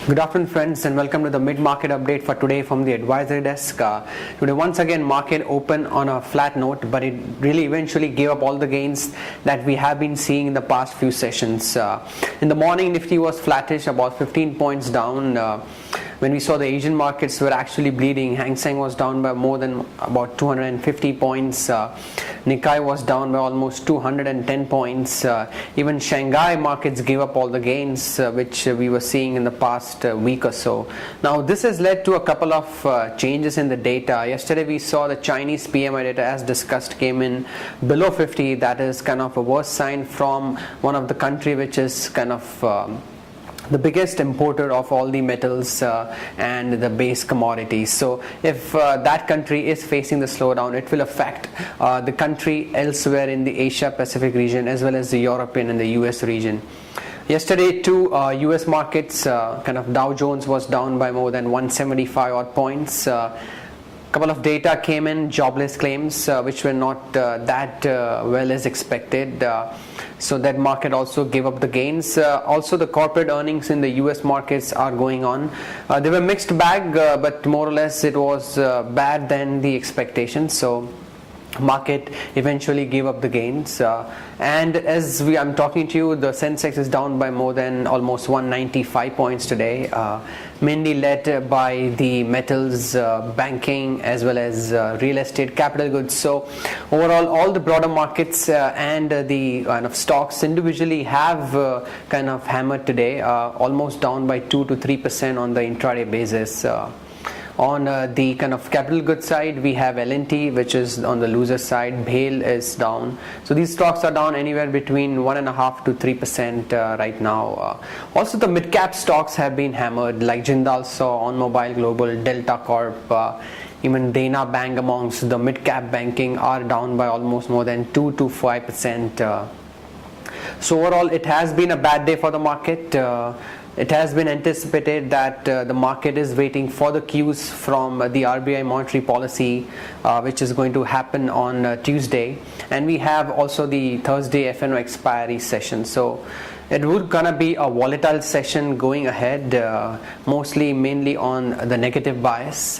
Good afternoon friends, and welcome to the mid-market update for today from the advisory desk. Today once again market opened on a flat note, but it really eventually gave up all the gains that we have been seeing in the past few sessions. In the morning, Nifty was flattish, about 15 points down. When we saw the Asian markets were actually bleeding, Hang Seng was down by more than about 250 points. Nikkei was down by almost 210 points. Even Shanghai markets gave up all the gains which we were seeing in the past week or so. Now this has led to a couple of changes in the data. Yesterday we saw the Chinese PMI data, as discussed, came in below 50. That is kind of a worse sign from one of the country which is kind of the biggest importer of all the metals and the base commodities. So if that country is facing the slowdown, it will affect the country elsewhere in the Asia Pacific region as well as the European and the US region. Yesterday too, US markets, kind of Dow Jones was down by more than 175 odd points. Couple of data came in, jobless claims which were not that well as expected, so that market also gave up the gains. Also the corporate earnings in the US markets are going on. They were mixed bag, but more or less it was bad than the expectation, so market eventually gave up the gains. And as I'm talking to you, the Sensex is down by more than almost 195 points today, mainly led by the metals, banking as well as real estate, capital goods. So overall all the broader markets and the kind of stocks individually have kind of hammered today, almost down by 2 to 3% on the intraday basis. On the kind of capital goods side, we have L&T, which is on the loser side. BHEL is down. So these stocks are down anywhere between 1.5 to 3% right now. Also the mid-cap stocks have been hammered, like Jindal Saw, On Mobile Global, Delta Corp, even Dana Bank amongst the mid-cap banking are down by almost more than 2 to 5%. So overall, it has been a bad day for the market. It has been anticipated that the market is waiting for the cues from the RBI monetary policy, which is going to happen on Tuesday, and we have also the Thursday FNO expiry session. So it would gonna be a volatile session going ahead, mainly on the negative bias.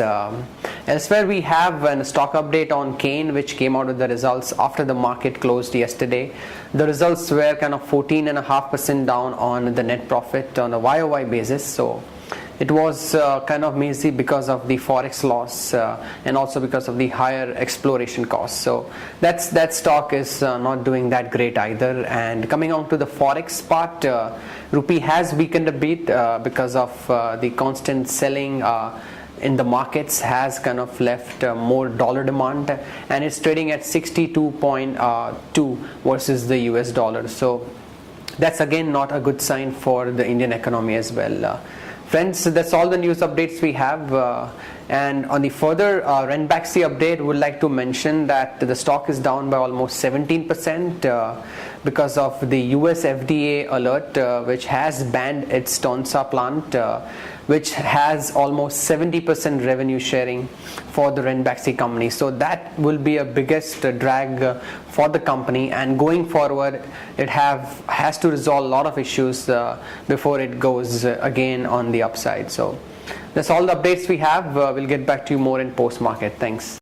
Elsewhere we have a stock update on Kane, which came out with the results after the market closed yesterday. The results were kind of 14.5% down on the net profit on a YOY basis. So it was kind of mainly because of the forex loss and also because of the higher exploration costs. So that stock is not doing that great either. And coming on to the forex part, rupee has weakened a bit because of the constant selling in the markets has kind of left more dollar demand, and it's trading at 62.2 versus the US dollar. So that's again not a good sign for the Indian economy as well. Friends, that's all the news updates we have. And on the further Renbaxy update, would like to mention that the stock is down by almost 17% because of the US FDA alert, which has banned its Tonsa plant, which has almost 70% revenue sharing for the Renbaxy company. So that will be a biggest drag for the company, and going forward it has to resolve a lot of issues before it goes again on the upside. So that's all the updates we have. We'll get back to you more in post market. Thanks.